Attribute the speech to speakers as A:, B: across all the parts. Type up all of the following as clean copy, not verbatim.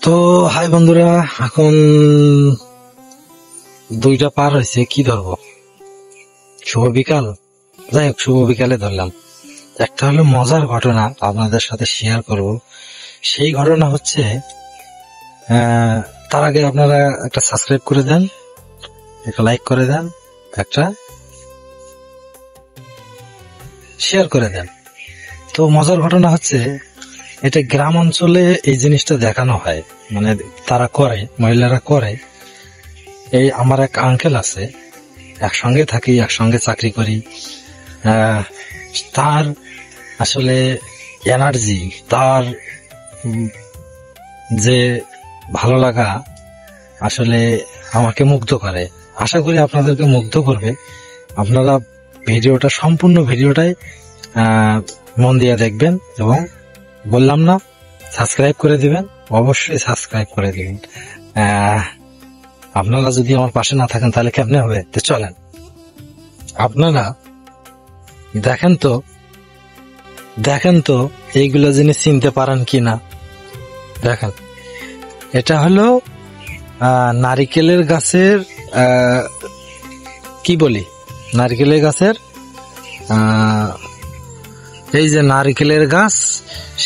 A: তো হাই বন্ধুরা, এখন 2টা পার হয়েছে, কি ধরবো? শুভ বিকাল। যাই হোক, শুভ বিকালে ধরলাম। একটা হলো মজার ঘটনা আপনাদের সাথে শেয়ার করব। সেই ঘটনা হচ্ছে, তার আগে আপনারা একটা সাবস্ক্রাইব করে দেন, একটা লাইক করে দেন, একটা শেয়ার করে দেন। তো মজার ঘটনা হচ্ছে, এটা গ্রাম অঞ্চলে এই জিনিসটা দেখানো হয়, মানে তারা করে, মহিলারা করে। এই আমার এক আঙ্কেল আছে, একসঙ্গে থাকি, একসঙ্গে চাকরি করি। তার আসলে এনার্জি, তার যে ভালো লাগা আসলে আমাকে মুগ্ধ করে। আশা করি আপনাদেরকে মুগ্ধ করবে। আপনারা ভিডিওটা, সম্পূর্ণ ভিডিওটাই মন দিয়ে দেখবেন, এবং বললাম না, সাবস্ক্রাইব করে দিবেন, অবশ্যই সাবস্ক্রাইব করে দিবেন। আপনারা যদি আমার পাশে না থাকেন তাহলে কেমনে হবে? তো চলেন আপনারা দেখেন তো এইগুলো জিনিস চিনতে পারেন কিনা। দেখেন, এটা হলো নারিকেলের গাছের, কি বলি, নারিকেলের গাছের, এই যে নারিকেলের গাছ,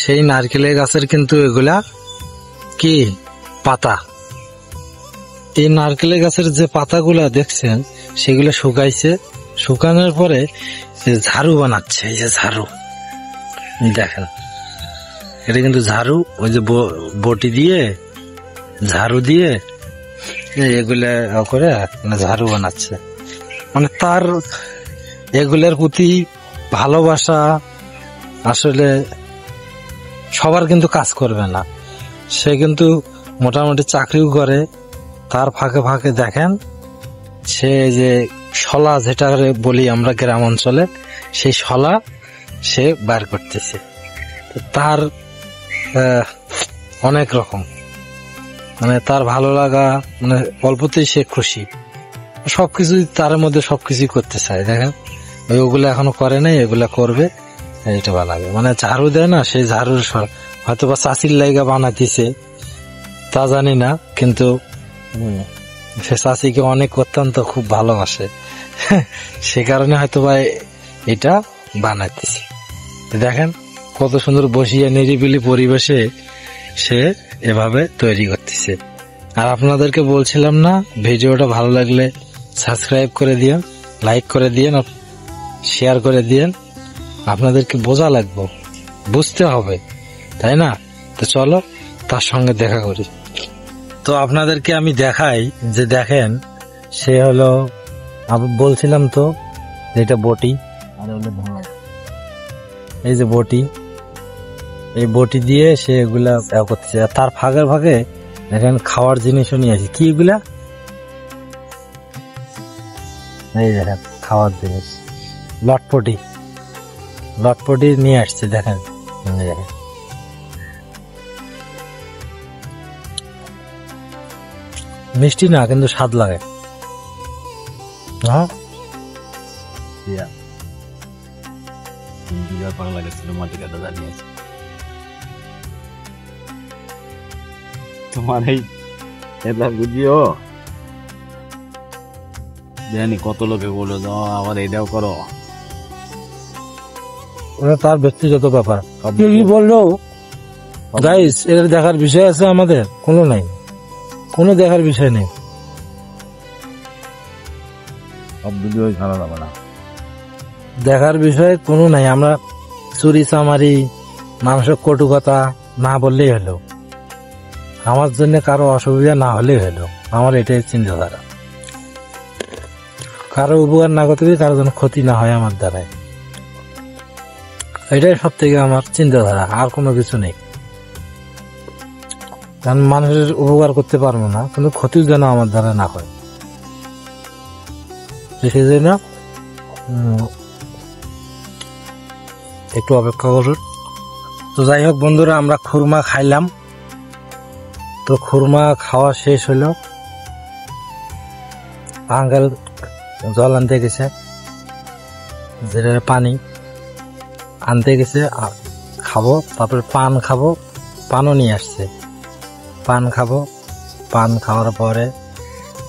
A: সেই নারিকেলের গাছের কিন্তু এগুলা কি পাতা। এই নারকেলের গাছের যে পাতাগুলা দেখছেন, সেগুলো শুকাইছে, শুকানোর পরে ঝাড়ু বানাচ্ছে। এই যে ঝাড়ু, দেখেন, এটা কিন্তু ঝাড়ু, ওই যে বটি দিয়ে, ঝাড়ু দিয়ে এগুলা করে ঝাড়ু বানাচ্ছে। মানে তার এগুলোর প্রতি ভালোবাসা আসলে সবার কিন্তু কাজ করবে না। সে কিন্তু মোটামুটি চাকরিও করে, তার ফাঁকে ফাঁকে দেখেন সে যে শলা, যেটা বলি আমরা গ্রাম অঞ্চলে, সেই শলা সে বার করতেছে। তার অনেক রকম, মানে তার ভালো লাগা, মানে অল্পতেই সে খুশি, সবকিছু তার মধ্যে সবকিছু করতে চায়। দেখেন, ওগুলো এখনো করে নাই, এগুলা করবে, এটা বানাবে। মানে ঝাড়ু দেয় না, সেই ঝাড়ুর হয়তো বা চাষির লাইগা বানাইতেছে, তা জানি না, কিন্তু সে চাষিকে অনেক অত্যন্ত খুব ভালোবাসে, সে কারণে হয়তো বা এটা বানাইতেছে। দেখেন কত সুন্দর বসিয়ে নিরিবিলি পরিবেশে সে এভাবে তৈরি করতেছে। আর আপনাদেরকে বলছিলাম না, ভিডিওটা ভালো লাগলে সাবস্ক্রাইব করে দিয়েন, লাইক করে দিয়েন, শেয়ার করে দিয়েন। আপনাদেরকে বোঝা লাগবে, বুঝতে হবে, তাই না? তো চলো তার সঙ্গে দেখা করি। তো আপনাদেরকে আমি দেখাই যে, দেখেন, সে হলো, বলছিলাম তো যেটা বটি, আর হলো এই যে বটি, এই বটি দিয়ে সে এগুলা করতেছে। তার ফাঁকে ফাঁকে দেখেন খাওয়ার জিনিসও নিয়ে আসি। কি এগুলা? এই দেখেন খাওয়ার জিনিস, লটপটি, লটপটি নিয়ে আসছে। দেখেন, দেখেন, মিষ্টি না, কিন্তু স্বাদ লাগে।
B: তোমার এই বুঝিও জানি কত লোকে বলে দাও, আবার এটাও করো।
A: ওরা তার ব্যক্তিগত ব্যাপার, কি বললো গাইস, এর দেখার বিষয় আছে আমাদের? কোনো নাই, কোনো দেখার বিষয় নেই।
B: সব ভিডিও ছাড়া যাবে না,
A: দেখার বিষয় কোনো নাই। আমরা চুরি চামারি, মাংস কটুকথা না বললেই হলো, আমার জন্য কারো অসুবিধা না হলেই হলো। আমার এটাই চিন্তাধারা, কারো উপকার না করতে গিয়ে কারো যেন ক্ষতি না হয় আমার দ্বারায়, এটাই সব থেকে আমার চিন্তাধারা, আর কোনো কিছু নেই। কারণ মানুষের উপকার করতে পারবো না, কিন্তু ক্ষতি যেন আমার দ্বারা না হয়, সেই জন্য একটু অপেক্ষা করুন। তো যাই হোক বন্ধুরা, আমরা খুরমা খাইলাম। তো খুরমা খাওয়া শেষ হলো, আঙ্কেল জল আনতে গেছে, যেটা পানি আনতে গেছে, খাবো, তারপরে পান খাবো, পানও নিয়ে আসছে। পান খাবো, পান খাওয়ার পরে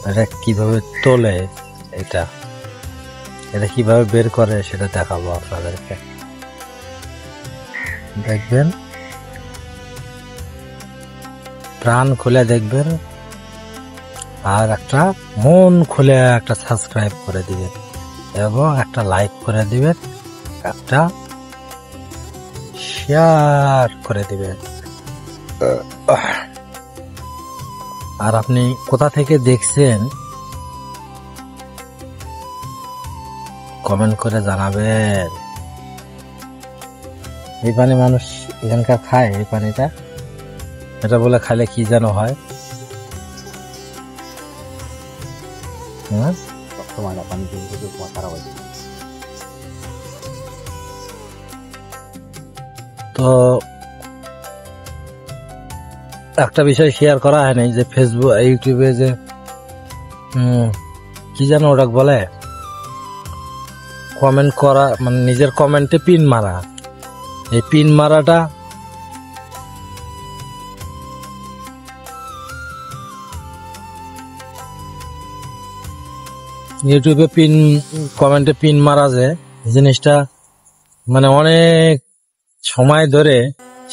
A: এটা কিভাবে তোলে, এটা এটা কিভাবে বের করে সেটা দেখাবো আপনাদেরকে। দেখবেন, প্রাণ খুলে দেখবেন, আর একটা মন খুলে একটা সাবস্ক্রাইব করে দিবেন এবং একটা লাইক করে দিবেন, একটা শেয়ার করে দিবেন। আর আপনি কোথা থেকে দেখছেন কমেন্ট করে জানাবেন। এই পানি মানুষ এখানকার খায়, এই পানিটা, এটা বলে খাইলে কি যেন হয়।
B: তোমার পানি কিন্তু খারাপ হয়েছে।
A: তো একটা বিষয় শেয়ার করা হয় নাই, যে ফেসবুক ইউটিউবে যে কি যেন ওটা বলে, কমেন্ট করা, মানে নিজের কমেন্টে পিন মারা। এই পিন মারাটা ইউটিউবে কমেন্টে পিন মারা, যে জিনিসটা মানে অনেক সময় ধরে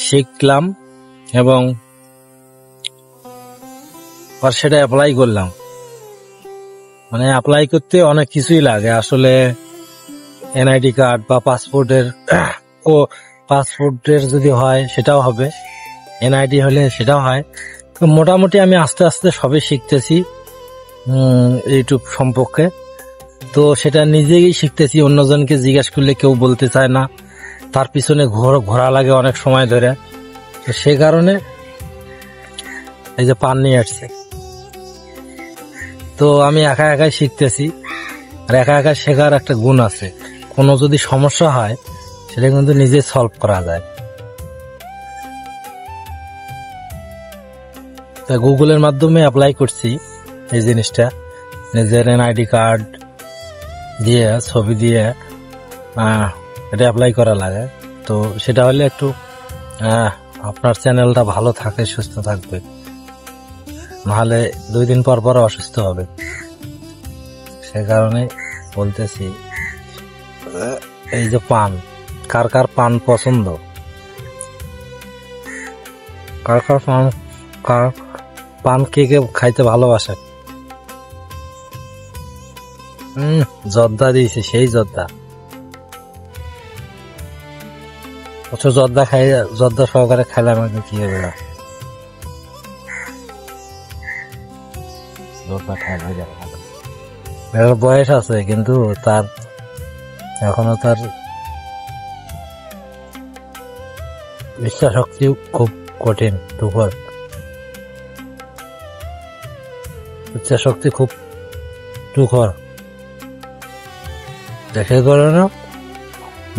A: শিখলাম এবং আর সেটা অ্যাপ্লাই করলাম। মানে অ্যাপ্লাই করতে অনেক কিছুই লাগে আসলে, এনআইডি কার্ড বা পাসপোর্টের যদি হয় সেটাও হবে, এনআইডি হলে সেটাও হয়। তো মোটামুটি আমি আস্তে আস্তে সবই শিখতেছি ইউটিউব সম্পর্কে। তো সেটা নিজেই শিখতেছি, অন্যজনকে জিজ্ঞেস করলে কেউ বলতে চায় না, তার পিছনে ঘোরা লাগে অনেক সময় ধরে। তো সে কারণে এই যে পান নিয়ে আসছে। তো আমি একা একাই শিখতেছি, আর একা একা শেখার একটা গুণ আছে, কোনো যদি সমস্যা হয় সেটা কিন্তু নিজে সলভ করা যায়। তা গুগলের মাধ্যমে অ্যাপ্লাই করছি এই জিনিসটা, নিজের এনআইডি কার্ড দিয়ে ছবি দিয়ে এটা অ্যাপ্লাই করা লাগে। তো সেটা হলে একটু আপনার চ্যানেলটা ভালো থাকে, সুস্থ থাকবে, নাহলে 2 দিন পর পর অসুস্থ হবে। সে কারণে বলতেছি, এই যে পান, কার কার পান পছন্দ, কার পান কে কে খাইতে ভালোবাসে। জর্দা দিয়েছে, সেই জর্দা, জর্দা সহকারে খাইলে আমাকে কি হবে না, জর্দা খাই হয়ে যাবে। বয়স আছে কিন্তু তার এখনো তার ইচ্ছা শক্তি খুব কঠিন, তুখর, ইচ্ছা শক্তি খুব তুখর। দেখে করে না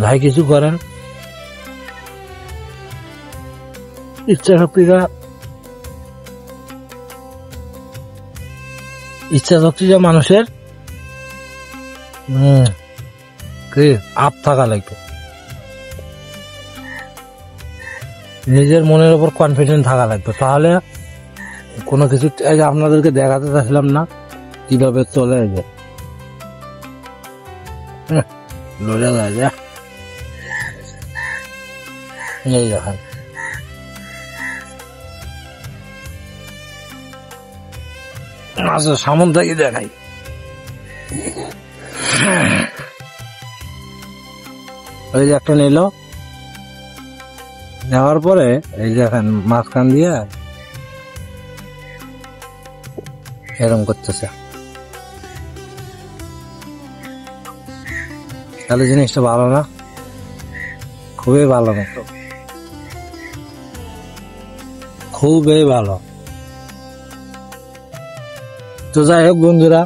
A: ভাই, কিছু করেন, ইচ্ছা শক্তিটা মানুষের কি আপ থাকা লাগবে, নিজের মনের উপর কনফিডেন্ট থাকা লাগবে, তাহলে কোনো কিছু। আপনাদেরকে দেখাতে চাইছিলাম না কিভাবে চলে যায়, লড়ে যায়, এই দেখেন। আচ্ছা, সামন থেকে দেখাই। ওই যে একটা নিল, নেওয়ার পরে এই যে এখন মাঝখান দিয়ে এরকম করতেছে, তাহলে জিনিসটা ভালো না, খুবই ভালো না, খুবই ভালো। তো যাই হোক বন্ধুরা,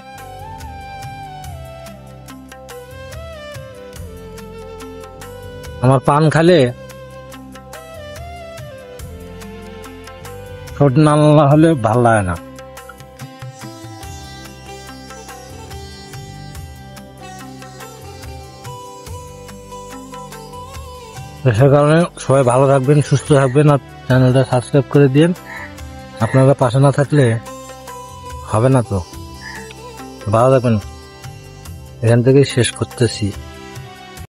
A: আমার পান খালে ঠোঁট না হলে ভাল লাগে না। সে কারণে সবাই ভালো থাকবেন, সুস্থ থাকবেন, আর চ্যানেলটা সাবস্ক্রাইব করে দিন। আপনারা পাশে না থাকলে হবে না তো। ভালো থাকবেন। এখান থেকেই শেষ করতেছি।